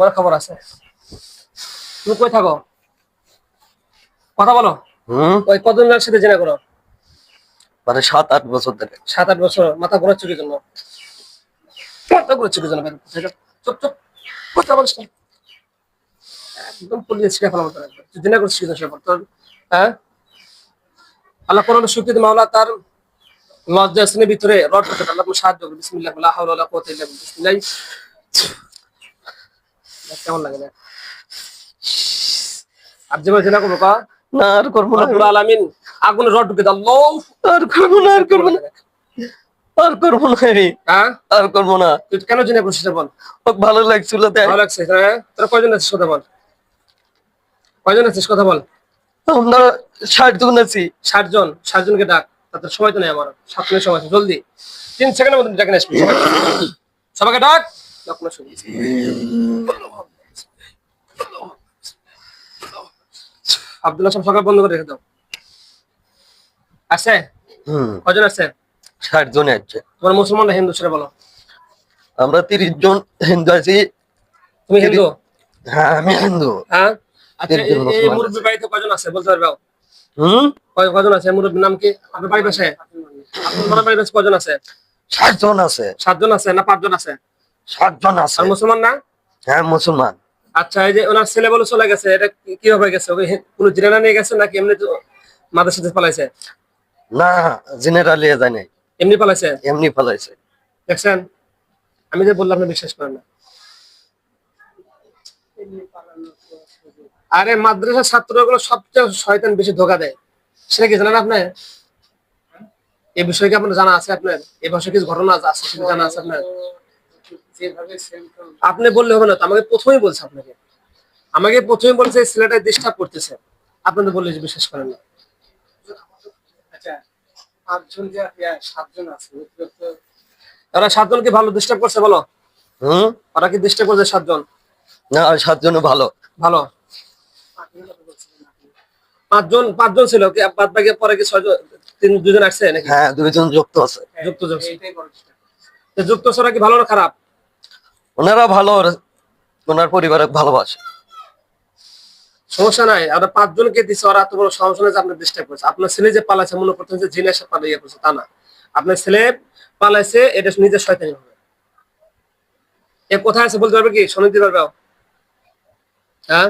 তোমার খবর আছে? তুমি কই থাকো? কথা বলো। ওই কতজনের সাথে জেনা করো? মানে 7-8 বছর ধরে। 7-8 বছর। মাথা ঘোরাচ্ছ কি জন্য? মাথা ঘোরাচ্ছ কি জন্য? চুপ চুপ, কথা বলিস না। একদম পুলিশ শিখে ফেলাম তোর একদম। তুই জেনা করছিস কি জন্য তোর? হ্যাঁ, আল্লাহ কোরআনে স্বীকৃতি মাওলা তার লজ্জা স্থানের ভিতরে রড করতে আল্লাহ তুমি সাহায্য করো। বিসমিল্লাহ লা হাওলা ওয়ালা কুওয়াতা ইল্লা বিল্লাহ। বিসমিল্লাহ। কেমন লাগে না? আর যেভাবে জেনা করবো কা না আর করবো না, রব্বুল আলামিন আগুনে রড ঢুকে দাও। আল্লাহ, আর করবো না, আর করবো না, আর করবো না, হ্যাঁ আর করবো না। তুই কেন জেনা করছিস বল? ভালো লাগছিল তাই। ভালো লাগছে? হ্যাঁ, তোরা কয়জন আছিস কথা বল। কয়জন আছিস কথা বল। আমরা 60 জন আছি। 60 জন। 60 জনকে ডাক। তাদের সময় তো নেই আমার, 7 মিনিট সময় আছে। জলদি 3 সেকেন্ডের মধ্যে ডাকে আসবি সবাইকে ডাক। ডাক শুনি। আব্দুল্লাহ সব সকাল বন্ধ করে রেখে দাও। আছে? কয়জন আছে? 60 জন আছে। তোমার মুসলমান না হিন্দু সেটা বলো। আমরা 30 জন হিন্দু আছি। তুমি হিন্দু? হ্যাঁ আমি হিন্দু। হ্যাঁ, আচ্ছা। 30 জন এই মুসলমান মুরব্বী আছে। বাড়িতে কয়জন আছে বলতে পারবে? হুম কয়জন আছে? মুরব্বীর নাম কি? আপনার বাড়ির পাশে আপনার বাড়ির পাশে কয়জন আছে? 60 জন আছে। 7 জন আছে না 5 জন আছে? 7 জন আছে। আর মুসলমান না? হ্যাঁ মুসলমান। আচ্ছা, এই যে ওনার ছেলে বলে চলে গেছে, এটা কিভাবে গেছে? ওকে কোনো জিরানা নিয়ে গেছে নাকি এমনি তো মাদ্রাসাতে পালাইছে? না জেনারেলি যায় নাই, এমনি পালাইছে? এমনি পালাইছে। দেখছেন, আমি যে বললাম আপনি বিশ্বাস করেন না। আরে মাদ্রাসার ছাত্রগুলো সবচেয়ে শয়তান, বেশি ধোকা দেয়। সেটা কি জানেন আপনি? এই বিষয়ে কি আপনার জানা আছে? আপনার এই বিষয়ে কিছু ঘটনা আছে সেটা জানা আছে আপনার? আপনি বললে হবে না তো, আমাকে প্রথমেই বলছে আপনাকে। আমাকে প্রথমেই বলছে এই ছেলেটা ডিস্টার্ব করতেছে। আপনি তো বললে যে বিশ্বাস করেন না। আচ্ছা, 5 জন যে 7 জন আছে, ওরা 7 জনকে ভালো ডিস্টার্ব করছে বলো? ওরা কি ডিস্টার্ব করছে 7 জন? না 7 জন ভালো ভালো। 5 জন ছিল কি? বাদ বাকি পরে কি 6 জন, 2 জন আসছে নাকি? হ্যাঁ 2 জন যুক্ত আছে। যুক্ত যুক্ত ওরা কি ভালো না খারাপ? ওনারা ভালো, ওনার পরিবারে ভালোবাসে। সমস্যা নাই। আর 5 জনকে দিচ্ছে, ওরা এত বড় সমস্যা নেই যে আপনার ডিস্টার্ব করছে। আপনার ছেলে যে পালাইছে মনে করতেন যে জিনে এসে পালিয়ে করছে, তা না। আপনার ছেলে পালাইছে, এটা নিজের শয়তানি হবে। এ কোথায় আছে বলতে পারবে কি? শুনে দিতে পারবে? হ্যাঁ,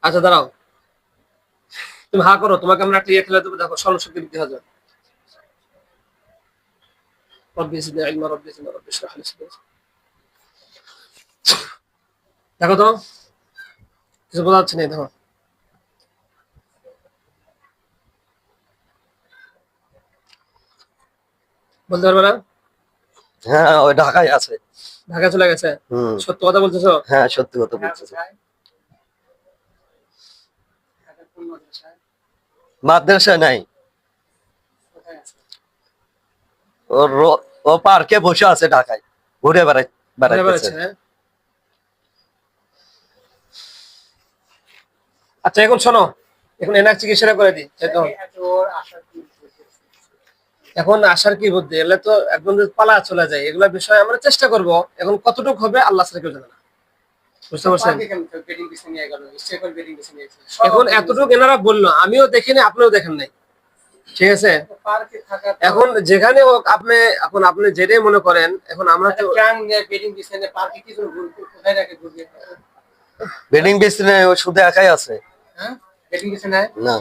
আচ্ছা দাঁড়াও, তুমি হা করো, তোমাকে আমরা একটা ইয়ে খেলে দেবো। দেখো স্মরণশক্তি বৃদ্ধি হবে। রব্বি জিদনি ইলমা, রব্বি জিদনি, রব্বি ইশরাহ লি সাদরি। দেখো তো, কিছু বোঝা যাচ্ছে না। দেখো, বলতে পারবে না? হ্যাঁ ওই ঢাকায় আছে। ঢাকা চলে গেছে? সত্য কথা বলতেছো? হ্যাঁ সত্যি কথা বলতেছে। মাদ্রাসা নাই, ও পার্কে বসে আছে ঢাকায়, ঘুরে বেড়াচ্ছে। আচ্ছা এখন শোনো, এখন এনার চিকিৎসা করে দিই। এখন আসার কি বুদ্ধি? এলে তো একদম পালা চলে যায়। এগুলা বিষয় আমরা চেষ্টা করব। এখন কতটুকু হবে আল্লাহ ছাড়া কেউ জানে না। বুঝতে পারছেন? এখন এতটুকু এনারা বললো, আমিও দেখিনি, আপনিও দেখেন নাই। ঠিক আছে, এখন যেখানে হোক আপনি, এখন আপনি যেটাই মনে করেন, এখন আমরা তো বেডিং বিছানায় ও শুধু একাই আছে। না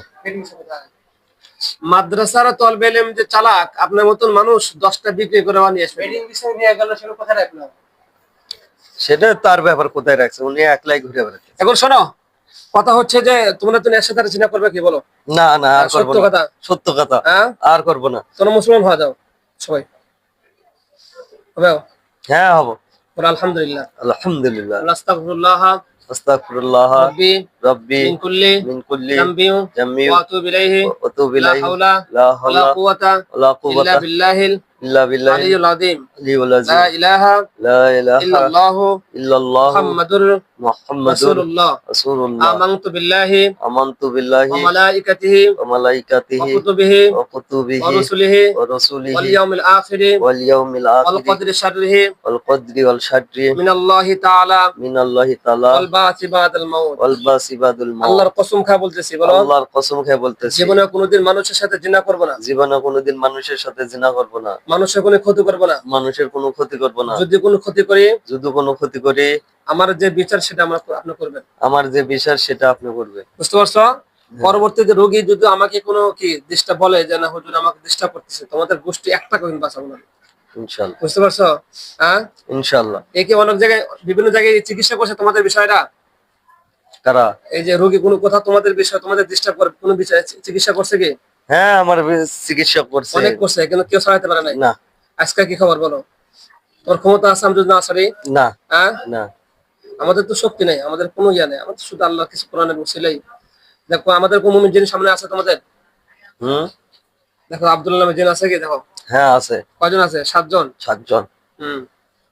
মাদ্রাসার তলবে ইলম যে চালাক, আপনার মতন মানুষ 10টা বিক্রি করে নিয়ে আসবে। সেটা তার ব্যাপার, কোথায় রাখছে উনি একলাই ঘুরে বেড়াচ্ছে। এখন শোনো, কথা হচ্ছে যে তোমরা তো এর সাথে চিন্তা করবে কি বলো? না না আর করবো সত্য না, কথা। সত্য কথা। হ্যাঁ, আর করবো না। তোমরা মুসলমান হয়ে যাও সবাই। হবে? হ্যাঁ হবো। আলহামদুলিল্লাহ, আলহামদুলিল্লাহ, আস্তাগফিরুল্লাহ, আস্তাগফিরুল্লাহ, রব্বি ربي من كل من كل ذنب ذنب وأتوب إليه وأتوب لا إليه حول لا حول ولا قوة ولا قوة إلا بالله إلا بالله العلي العظيم العلي لا العظيم إله لا إله إلا الله إلا الله محمد محمد رسول الله رسول الله آمنت بالله آمنت بالله وملائكته وملائكته وكتبه وكتبه ورسله ورسله واليوم الآخر واليوم الآخر والقدر شره والقدر والشر من الله تعالى من الله تعالى والبعث بعد الموت والباس بعد الموت আল্লাহর কসম খা বলতেছি বলো আল্লাহর কসম খেয়ে বলতেছি জীবনে কোনোদিন মানুষের সাথে জিনা করব না জীবনে কোনোদিন মানুষের সাথে জিনা করব না মানুষের কোনো ক্ষতি করব না মানুষের কোনো ক্ষতি করব না যদি কোনো ক্ষতি করি যদি কোনো ক্ষতি করি আমার যে বিচার সেটা আপনি করবেন আমার যে বিচার সেটা আপনি করবেন বুঝতে পারছো পরবর্তীতে রোগী যদি আমাকে কোনো কি ডিস্টার্ব বলে যে না হুজুর আমাকে ডিস্টার্ব করতেছে তোমাদের গোষ্ঠী একটা কোন বাঁচাবো না ইনশাআল্লাহ বুঝতে পারছো হ্যাঁ ইনশাআল্লাহ একে অনেক জায়গায় বিভিন্ন জায়গায় চিকিৎসা করছে তোমাদের বিষয়টা কারা এই যে রোগী কোনো কথা তোমাদের বিষয় তোমাদের ডিস্টার্ব করে কোনো বিষয় চিকিৎসা করছে কি হ্যাঁ আমার চিকিৎসা করছে অনেক করছে কিন্তু কেউ সহায়তা পারে নাই না আজকে কি খবর বলো তোর ক্ষমতা আছে আমি যদি না আসি না হ্যাঁ না আমাদের তো শক্তি নাই আমাদের কোনো ইয়া নেই আমাদের শুধু আল্লাহ কিছু কোরআনে বসিলাই দেখো আমাদের কোন মুমিন জিন সামনে আছে তোমাদের হুম দেখো আব্দুল্লাহ নামে জিন আছে কি দেখো হ্যাঁ আছে কয়জন আছে 7 জন 7 জন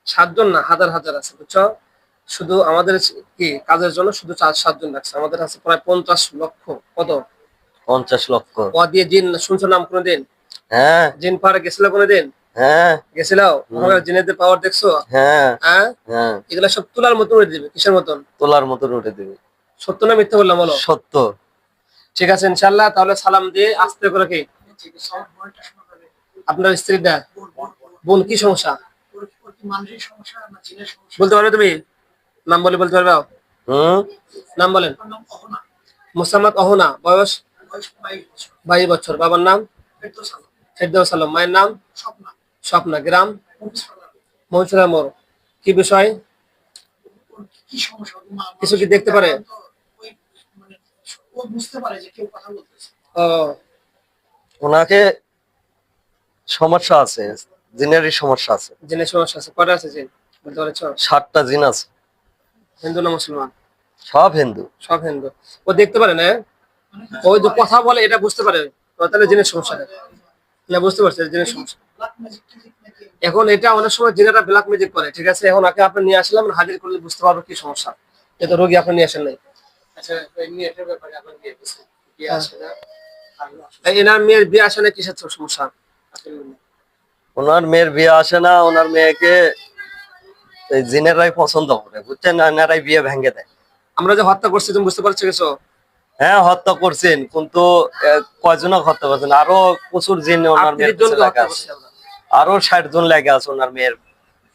7 জন না হাজার হাজার আছে বুঝছো শুধু আমাদের কি কাজের জন্য শুধু 7 জন রাখছে আমাদের আছে প্রায় 50 লক্ষ কত 50 লক্ষ ও দিয়ে জিন শুনছো নাম কোনোদিন হ্যাঁ জিন পারে গেছিল কোনোদিন হ্যাঁ গেছিল ওখানে জিনেদের পাওয়ার দেখছো হ্যাঁ হ্যাঁ হ্যাঁ এগুলা সব তুলার মতন উঠে দিবে কিসের মতন তোলার মতো উঠে দিবে সত্য না মিথ্যা বললাম বলো সত্য ঠিক আছে ইনশাআল্লাহ তাহলে সালাম দিয়ে আস্তে করে কি আপনার স্ত্রীটা বোন কি সমস্যা বলতে পারবে তুমি নাম বলতে পারবে হুম নাম বলেন মুসাম্মদ অহনা বয়স 22 বছর বাবার নাম ফেরদৌস আলম মায়ের নাম স্বপ্না গ্রাম মহিষরা মোড় কি বিষয় কিছু কি দেখতে পারে ও ওনাকে সমস্যা আছে জিনেরই সমস্যা আছে জিনের সমস্যা আছে কটা আছে জিন বলতে পারছো 7টা জিন আছে হিন্দু না মুসলমান সব হিন্দু সব হিন্দু ও দেখতে পারে না ওই যে কথা বলে এটা বুঝতে পারে তো তাহলে জিনের সমস্যা না বুঝতে পারছে জিনের সমস্যা এখন এটা অনেক সময় জিনেরা ব্ল্যাক ম্যাজিক করে ঠিক আছে এখন আপনি নিয়ে আসলাম হাজির করলে বুঝতে পারবো কি সমস্যা এটা রোগী আপনি নিয়ে আসেন নাই আচ্ছা এমনি এটার ব্যাপারে আপনার বিয়ে আসে না এনার মেয়ের বিয়ে আসে না কিসের সমস্যা ওনার মেয়ের বিয়ে আসে না ওনার মেয়েকে এই জিনেরাই পছন্দ করে বুঝছেন না এনারাই বিয়ে ভেঙে দেয় আমরা যে হত্যা করছি তুমি বুঝতে পারছো কিছু হ্যাঁ হত্যা করছেন কিন্তু কয়জন হত্যা করছেন আরো প্রচুর জিন ওনার মেয়ের পিছনে লাগা আছে আরো 60 জন লেগে আছে ওনার মেয়ের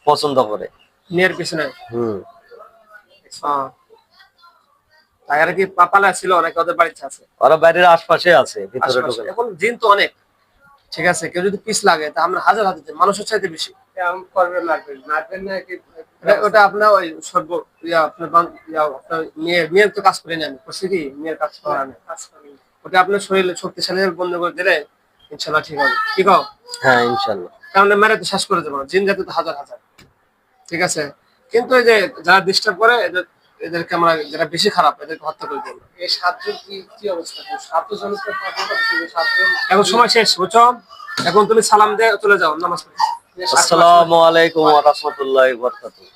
পছন্দ করে মেয়ের পিছনে হ্যাঁ তারা কি পাপালা ছিল নাকি ওদের বাড়িতে আছে ওরা বাড়ির আশপাশে আছে ভিতরে ঢোকে না। এখন জিন তো অনেক ঠিক আছে কেউ যদি পিস লাগে তা আমরা হাজার হাজার মানুষের চাইতে বেশি ওটা আপনার ওই সর্ব আপনার আপনার মেয়ের তো কাজ করে নেন করছি কি মেয়ের কাজ করা নেই ওটা আপনার শরীরে শক্তিশালী বন্ধ করে দিলে ইনশাল্লাহ ঠিক হবে কি কও হ্যাঁ ইনশাল্লাহ কারণ মেরে তো শেষ করে দেবো জিন জাতি তো হাজার হাজার ঠিক আছে কিন্তু এই যে যারা ডিস্টার্ব করে এদেরকে আমরা যারা বেশি খারাপ এদেরকে হত্যা করে দেবো এই 7 জন কি অবস্থা 7 জন এখন সময় শেষ বুঝছো এখন তুমি সালাম দিয়ে চলে যাও নামাজ পড়ে আসসালামু আলাইকুম ওয়া রাহমাতুল্লাহি ওয়া বারাকাতুহু